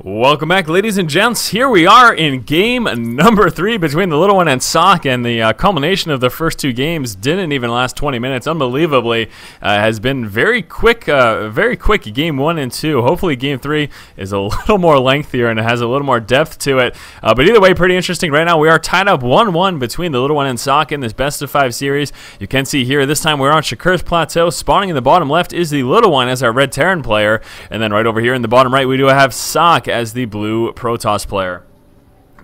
Welcome back, ladies and gents. Here we are in game number 3 between the little one and Socke, and the culmination of the first two games didn't even last 20 minutes. Unbelievably, has been very quick game 1 and 2. Hopefully game 3 is a little more lengthier and it has a little more depth to it. But either way, pretty interesting. Right now we are tied up 1-1 between the little one and Socke in this best of 5 series. You can see here this time we're on Socke's plateau. Spawning in the bottom left is the little one as our red Terran player, and then right over here in the bottom right we do have Socke as the blue Protoss player.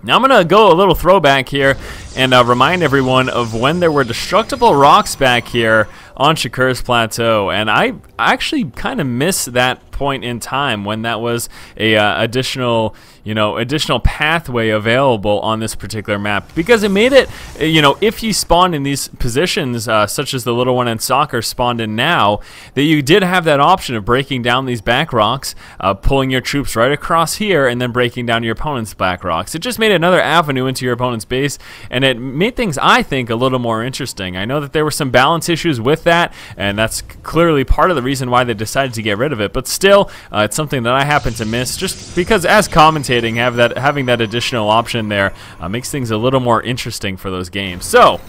Now I'm going to go a little throwback here and remind everyone of when there were destructible rocks back here on Socke's plateau, and I actually kind of miss that point in time when that was a additional pathway available on this particular map, because it made it, if you spawn in these positions such as the little one and Socke are spawned in now, that you did have that option of breaking down these back rocks, pulling your troops right across here, and then breaking down your opponent's back rocks. It just made another avenue into your opponent's base, and it made things, I think, a little more interesting. I know that there were some balance issues with that, and that's clearly part of the reason why they decided to get rid of it, but still, it's something that I happen to miss, just because as commentating, having that additional option there makes things a little more interesting for those games. So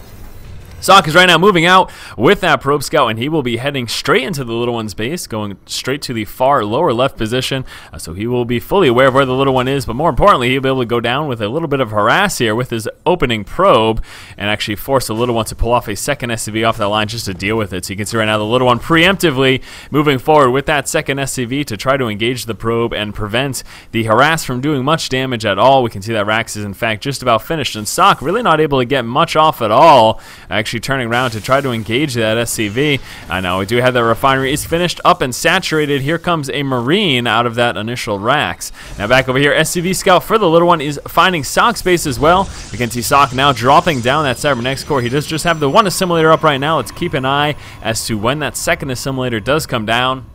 Socke is right now moving out with that probe scout, and he will be heading straight into the little one's base, going straight to the far lower left position, so he will be fully aware of where the little one is, but more importantly, he'll be able to go down with a little bit of harass here with his opening probe and actually force the little one to pull off a second SCV off that line just to deal with it. So you can see right now the little one preemptively moving forward with that second SCV to try to engage the probe and prevent the harass from doing much damage at all. We can see that Rax is in fact just about finished, and Socke really not able to get much off at all, actually turning around to try to engage that SCV. I know we do have that refinery is finished up and saturated. Here comes a Marine out of that initial Rax. Now back over here, SCV scout for the little one is finding Socke's base as well. We can see Socke now dropping down that Cybernetics core. He does just have the one assimilator up right now. Let's keep an eye as to when that second assimilator does come down.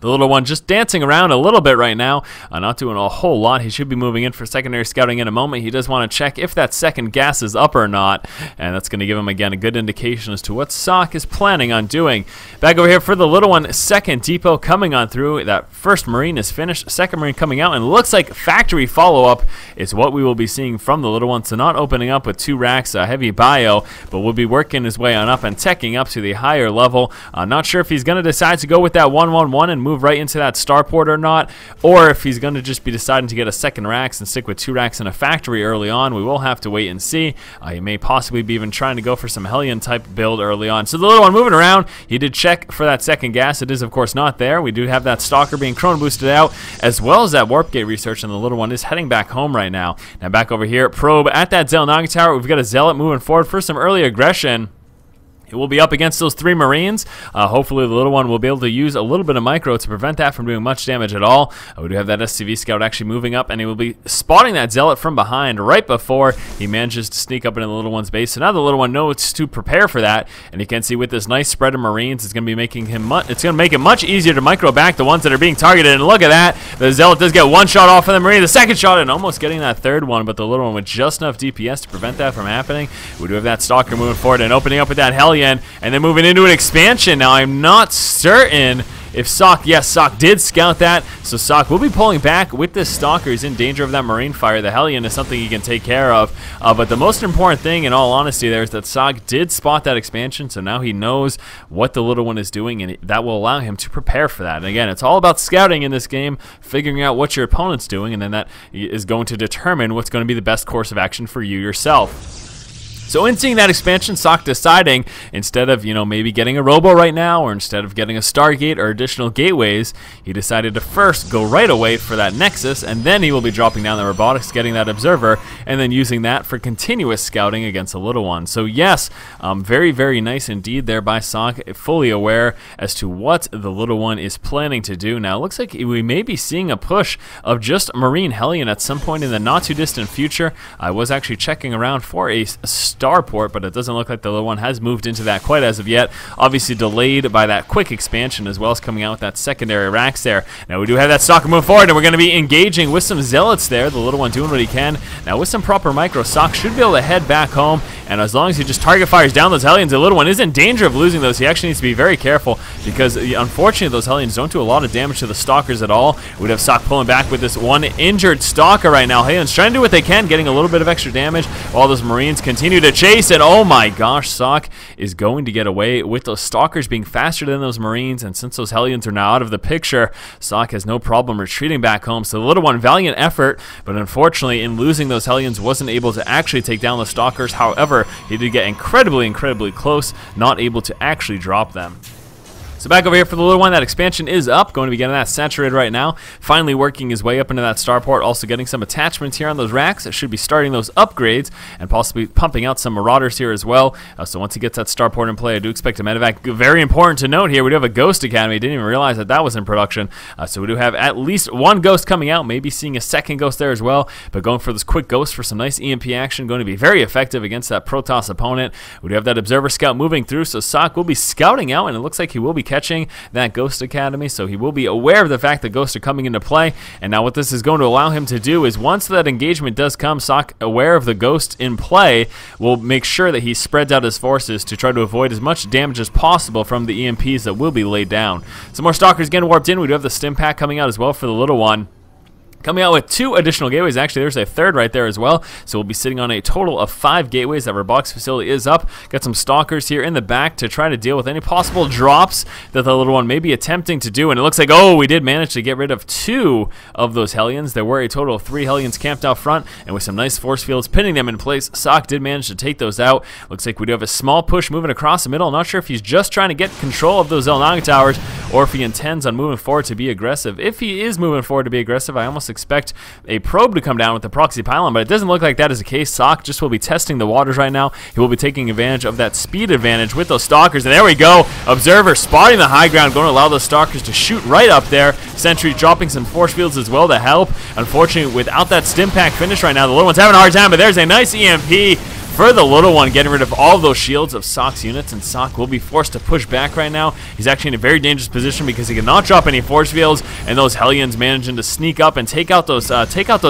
The little one just dancing around a little bit right now, not doing a whole lot. He should be moving in for secondary scouting in a moment. He does want to check if that second gas is up or not, and that's going to give him, again, a good indication as to what Socke is planning on doing. Back over here for the little one, second depot coming on through. That first Marine is finished, second Marine coming out, and it looks like factory follow-up is what we will be seeing from the little one. So not opening up with 2 racks, heavy bio, but will be working his way on up and teching up to the higher level. Not sure if he's going to decide to go with that 1-1-1 and move right into that starport or not, or if he's going to just be deciding to get a second racks and stick with 2 racks in a factory early on. We will have to wait and see. He may possibly be even trying to go for some Hellion type build early on. So the little one moving around, he did check for that second gas. It is of course not there. We do have that Stalker being chrono boosted out, as well as that warp gate research, and the little one is heading back home right now. Now back over here, probe at that Zelnaga tower. We've got a Zealot moving forward for some early aggression. It will be up against those 3 Marines. Hopefully the little one will be able to use a little bit of micro to prevent that from doing much damage at all. We do have that SCV scout actually moving up, and he will be spotting that Zealot from behind right before he manages to sneak up into the little one's base. So now the little one knows to prepare for that, and you can see with this nice spread of Marines, it's going to be making him make it much easier to micro back the ones that are being targeted. And look at that, the Zealot does get 1 shot off of the Marine, the second shot, and almost getting that third one, but the little one with just enough DPS to prevent that from happening. We do have that Stalker moving forward and opening up with that Hellion, and then moving into an expansion. Now I'm not certain if Socke, yes, Socke did scout that, so Socke will be pulling back with this Stalker. He's in danger of that Marine fire. The Hellion is something he can take care of, but the most important thing, in all honesty, there is that Socke did spot that expansion, so now he knows what the little one is doing, and that will allow him to prepare for that. And again, it's all about scouting in this game, figuring out what your opponent's doing, and then that is going to determine what's going to be the best course of action for you yourself. So in seeing that expansion, Socke deciding, instead of, maybe getting a Robo right now, or instead of getting a Stargate or additional gateways, he decided to first go right away for that Nexus, and then he will be dropping down the robotics, getting that Observer, and then using that for continuous scouting against a little one. So yes, very, very nice indeed there by Socke, fully aware as to what the little one is planning to do. Now it looks like we may be seeing a push of just Marine Hellion at some point in the not too distant future. I was actually checking around for a starport, but it doesn't look like the little one has moved into that quite as of yet. Obviously delayed by that quick expansion, as well as coming out with that secondary racks there. Now we do have that Stalker move forward, and we're going to be engaging with some Zealots there. The little one doing what he can. Now with some proper micro, Socke should be able to head back home and as long as he just target fires down those Hellions, the little one is in danger of losing those. He actually needs to be very careful because unfortunately those Hellions don't do a lot of damage to the Stalkers at all. We'd have Socke pulling back with this one injured Stalker right now. Hellions trying to do what they can, getting a little bit of extra damage while those Marines continue to chase, and oh my gosh, Socke is going to get away with those Stalkers being faster than those Marines, and since those Hellions are now out of the picture, Socke has no problem retreating back home. So the little one, valiant effort, but unfortunately in losing those Hellions wasn't able to actually take down the Stalkers. However, he did get incredibly close, not able to actually drop them. So back over here for the little one, that expansion is up, going to be getting that saturated right now, finally working his way up into that starport, also getting some attachments here on those racks that should be starting those upgrades, and possibly pumping out some Marauders here as well. So once he gets that starport in play, I do expect a medevac. Very important to note here, we do have a Ghost Academy. Didn't even realize that that was in production. So we do have at least one Ghost coming out, maybe seeing a second Ghost there as well, but going for this quick Ghost for some nice EMP action, going to be very effective against that Protoss opponent. We do have that Observer Scout moving through, so Socke will be scouting out, and it looks like he will be catching that Ghost Academy, so he will be aware of the fact that Ghosts are coming into play. And now what this is going to allow him to do is once that engagement does come, Socke, aware of the Ghost in play, will make sure that he spreads out his forces to try to avoid as much damage as possible from the EMPs that will be laid down. Some more Stalkers getting warped in. We do have the Stim Pack coming out as well for the little one. Coming out with 2 additional gateways. Actually, there's a third right there as well. So we'll be sitting on a total of 5 gateways. That robotics facility is up. Got some Stalkers here in the back to try to deal with any possible drops that the little one may be attempting to do. And it looks like, oh, we did manage to get rid of 2 of those Hellions. There were a total of 3 Hellions camped out front, and with some nice force fields pinning them in place, Socke did manage to take those out. Looks like we do have a small push moving across the middle. I'm not sure if he's just trying to get control of those Xel'Naga towers or if he intends on moving forward to be aggressive. If he is moving forward to be aggressive, I almost expect a probe to come down with the proxy pylon, but it doesn't look like that is the case. Socke just will be testing the waters right now. He will be taking advantage of that speed advantage with those Stalkers, and there we go. Observer spotting the high ground, going to allow those Stalkers to shoot right up there. Sentry dropping some force fields as well to help. Unfortunately, without that Stim Pack finish right now, the little one's having a hard time, but there's a nice EMP for the little one, getting rid of all of those shields of Socke's units, and Socke will be forced to push back right now. He's actually in a very dangerous position because he cannot drop any force fields, and those Hellions managing to sneak up and take out those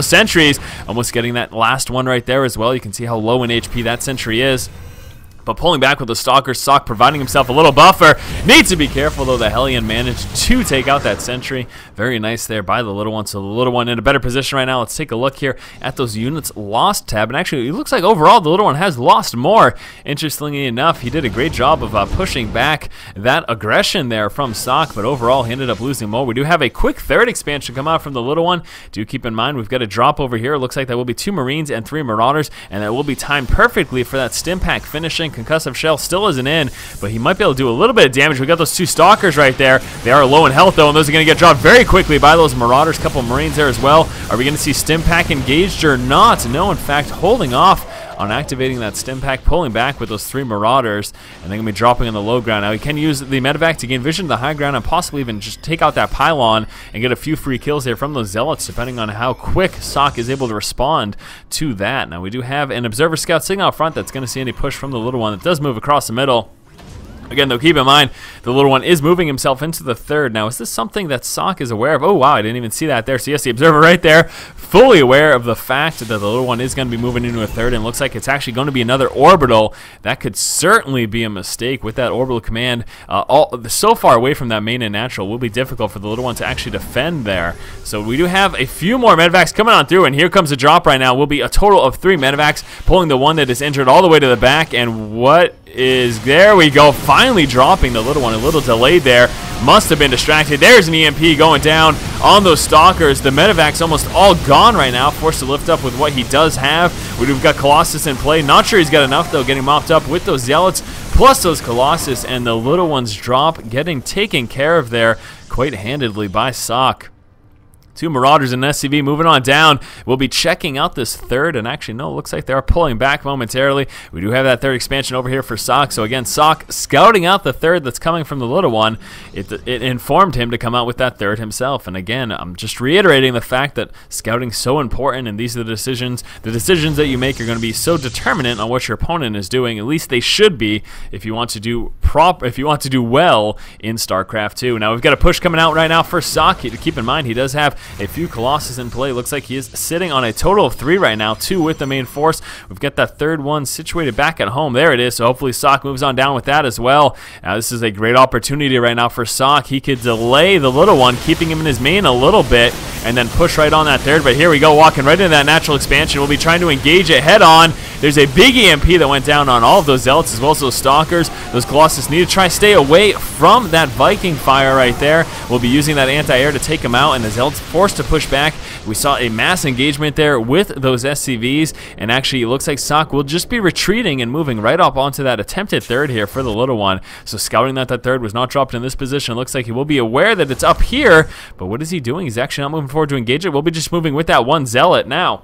sentries. Almost getting that last one right there as well. You can see how low in HP that sentry is. But pulling back with the Stalker, Socke providing himself a little buffer. Needs to be careful, though. The Hellion managed to take out that sentry. Very nice there by the little one. So the little one in a better position right now. Let's take a look here at those units lost tab. And actually, it looks like overall the little one has lost more. Interestingly enough, he did a great job of pushing back that aggression there from Socke. But overall, he ended up losing more. We do have a quick third expansion come out from the little one. Do keep in mind, we've got a drop over here. It looks like that will be 2 Marines and 3 Marauders. And that will be timed perfectly for that Stim Pack finishing. Concussive Shell still isn't in, but he might be able to do a little bit of damage. We got those 2 Stalkers right there. They are low in health, though, and those are going to get dropped very quickly by those Marauders. Couple Marines there as well. Are we going to see Stim Pack engaged or not? No, in fact, holding off on activating that Stim Pack, pulling back with those 3 Marauders, and they're going to be dropping on the low ground. Now, he can use the medevac to gain vision to the high ground and possibly even just take out that pylon and get a few free kills there from those Zealots, depending on how quick Socke is able to respond to that. Now, we do have an Observer Scout sitting out front that's going to see any push from the little one that does move across the middle. Again, though, keep in mind, the little one is moving himself into the third. Now, is this something that Socke is aware of? Oh, wow, I didn't even see that there. So, yes, the Observer right there, fully aware of the fact that the little one is going to be moving into a third, and it looks like it's actually going to be another orbital. That could certainly be a mistake with that orbital command. So far away from that main and natural, will be difficult for the little one to actually defend there. So, we do have a few more medevacs coming on through, and here comes a drop right now. Will be a total of 3 medevacs, pulling the one that is injured all the way to the back, and what is, there we go, finally dropping the little one. A little delayed there, must have been distracted. There's an EMP going down on those Stalkers. The medevac's almost all gone right now, forced to lift up with what he does have. We've got Colossus in play. Not sure he's got enough, though, getting mopped up with those Zealots plus those Colossus, and the little one's drop getting taken care of there quite handedly by Socke. 2 Marauders and SCV moving on down. We'll be checking out this third, and actually, no, it looks like they are pulling back momentarily. We do have that third expansion over here for Socke. So again, Socke scouting out the third that's coming from the little one. It informed him to come out with that third himself. And again, I'm just reiterating the fact that scouting is so important, and these are the decisions. The decisions that you make are going to be so determinant on what your opponent is doing. At least they should be if you want to do well in StarCraft 2. Now we've got a push coming out right now for Socke. Keep in mind, he does have a few Colossus in play. Looks like he is sitting on a total of 3 right now, 2 with the main force. We've got that third one situated back at home. There it is, so hopefully Socke moves on down with that as well. Now this is a great opportunity right now for Socke. He could delay the little one, keeping him in his main a little bit, and then push right on that third. But here we go, walking right into that natural expansion. We'll be trying to engage it head on. There's a big EMP that went down on all of those Zealots as well as those Stalkers. Those Colossus need to try to stay away from that Viking fire right there. We'll be using that anti-air to take him out, and the Zealots forced to push back. We saw a mass engagement there with those SCVs, and actually it looks like Socke will just be retreating and moving right up onto that attempted third here for the little one. So scouting that third was not dropped in this position. Looks like he will be aware that it's up here, but what is he doing? He's actually not moving forward to engage it. We'll be just moving with that one Zealot now.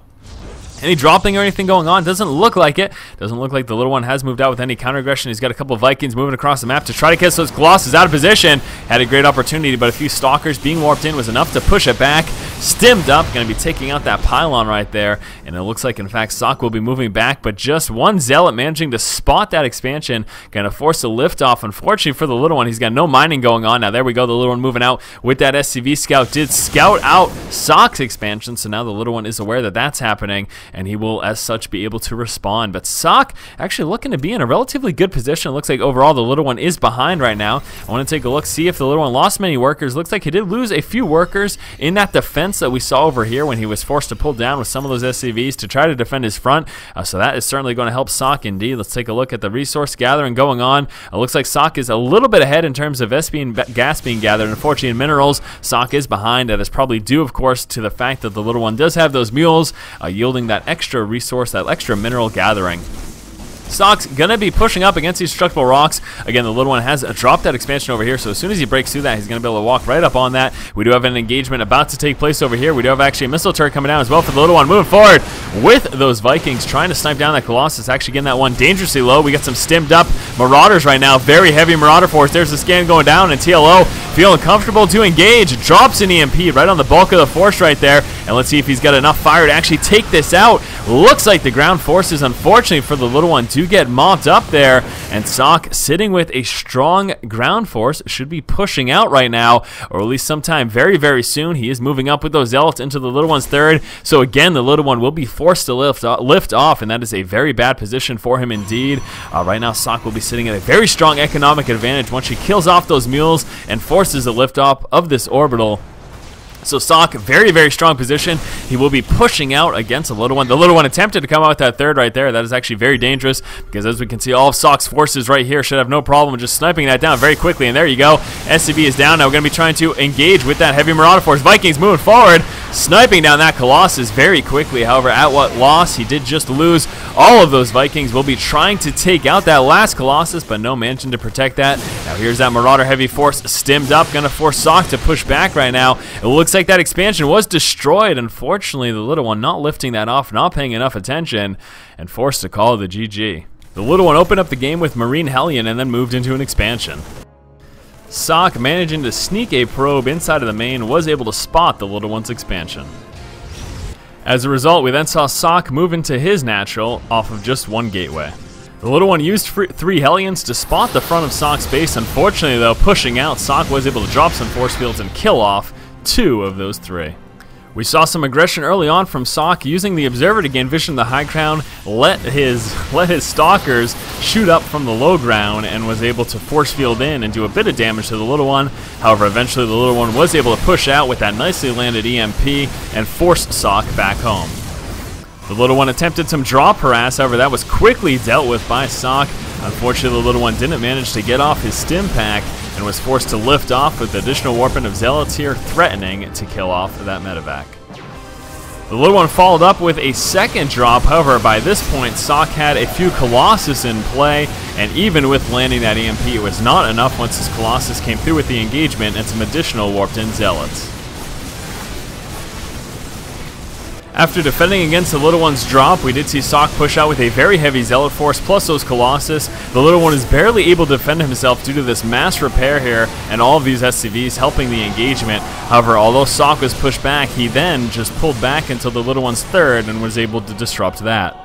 Any dropping or anything going on? Doesn't look like it. Doesn't look like the little one has moved out with any counter aggression. He's got a couple of Vikings moving across the map to try to catch those Colossus out of position. Had a great opportunity, but a few Stalkers being warped in was enough to push it back. Stimmed up, going to be taking out that pylon right there. And it looks like, in fact, Socke will be moving back, but just one Zealot managing to spot that expansion. Going to force a lift off. Unfortunately for the little one, he's got no mining going on. Now there we go, the little one moving out with that SCV scout. Did scout out Socke's expansion, so now the little one is aware that that's happening, and he will, as such, be able to respond. But Socke actually looking to be in a relatively good position. Looks like overall the little one is behind right now. I want to take a look, see if the little one lost many workers. Looks like he did lose a few workers in that defense that we saw over here when he was forced to pull down with some of those SCVs to try to defend his front. So that is certainly going to help Socke indeed. Let's take a look at the resource gathering going on. It looks like Socke is a little bit ahead in terms of SP and gas being gathered. Unfortunately, in minerals, Socke is behind. That is probably due, of course, to the fact that the little one does have those mules, yielding that extra resource, that extra mineral gathering. Socke's going to be pushing up against these destructible rocks. Again, the little one has dropped that expansion over here, so as soon as he breaks through that, he's going to be able to walk right up on that. We do have an engagement about to take place over here. We do have actually a missile turret coming down as well for the little one. Moving forward with those Vikings, trying to snipe down that Colossus. Actually getting that one dangerously low. We got some stimmed up Marauders right now. Very heavy Marauder force. There's the scan going down, and TLO feeling comfortable to engage. Drops an EMP right on the bulk of the force right there. And let's see if he's got enough fire to actually take this out. Looks like the ground forces, unfortunately for the little one, do get mopped up there, and Socke, sitting with a strong ground force, should be pushing out right now, or at least sometime very, very soon. He is moving up with those Zealots into the little one's third, so again, the little one will be forced to lift off, and that is a very bad position for him indeed. Right now, Socke will be sitting at a very strong economic advantage once she kills off those mules and forces a lift off of this orbital. So Socke, very, very strong position. He will be pushing out against the little one. The little one attempted to come out with that third right there. That is actually very dangerous because, as we can see, all of Socke's forces right here should have no problem just sniping that down very quickly. And there you go. SCV is down. Now we're going to be trying to engage with that heavy Marauder force. Vikings moving forward, sniping down that Colossus very quickly. However, at what loss? He did just lose all of those Vikings. Will be trying to take out that last Colossus, but no mansion to protect that. Now here's that Marauder heavy force stimmed up. Going to force Socke to push back right now. It looks like that expansion was destroyed. Unfortunately, the little one not lifting that off, not paying enough attention, and forced to call the GG. The little one opened up the game with Marine Hellion and then moved into an expansion. Socke, managing to sneak a probe inside of the main, was able to spot the little one's expansion. As a result, we then saw Socke move into his natural off of just one gateway. The little one used 3 Hellions to spot the front of Socke's base. Unfortunately, though, pushing out, Socke was able to drop some force fields and kill off 2 of those 3. We saw some aggression early on from Socke, using the observer to gain vision of the high ground, let his Stalkers shoot up from the low ground, and was able to force field in and do a bit of damage to the little one. However, eventually the little one was able to push out with that nicely landed EMP and force Socke back home. The little one attempted some drop harass, however that was quickly dealt with by Socke. Unfortunately, the little one didn't manage to get off his stim pack and was forced to lift off with additional warping of Zealots here, threatening to kill off that medevac. The little one followed up with a second drop. However, by this point, Socke had a few Colossus in play, and even with landing that EMP, it was not enough once his Colossus came through with the engagement and some additional warped-in Zealots. After defending against the little one's drop, we did see Socke push out with a very heavy Zealot force plus those Colossus. The little one is barely able to defend himself due to this mass repair here and all of these SCVs helping the engagement. However, although Socke was pushed back, he then just pulled back until the little one's third and was able to disrupt that.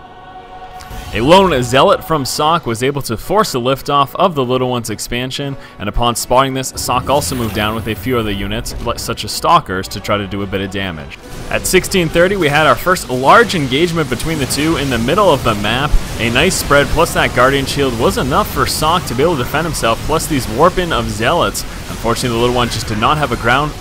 A lone zealot from Socke was able to force the liftoff of the Little One's expansion, and upon spotting this, Socke also moved down with a few other units, such as stalkers, to try to do a bit of damage. At 16:30, we had our first large engagement between the two in the middle of the map. A nice spread plus that Guardian Shield was enough for Socke to be able to defend himself, plus these warp-in of Zealots. Unfortunately, the Little One just did not have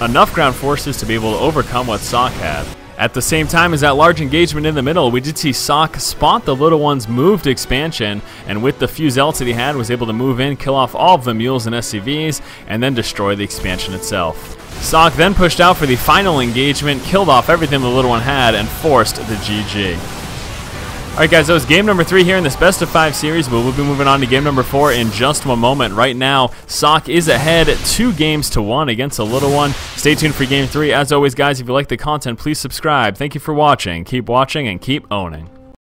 enough ground forces to be able to overcome what Socke had. At the same time as that large engagement in the middle, we did see Socke spot the Little One's moved expansion, and with the few Zealots that he had, was able to move in, kill off all of the mules and SCVs, and then destroy the expansion itself. Socke then pushed out for the final engagement, killed off everything the Little One had, and forced the GG. Alright guys, that was game number 3 here in this best of 5 series, but we'll be moving on to game number 4 in just one moment. Right now, Socke is ahead 2-1 against the Little One. Stay tuned for game 3. As always guys, if you like the content, please subscribe. Thank you for watching. Keep watching and keep owning.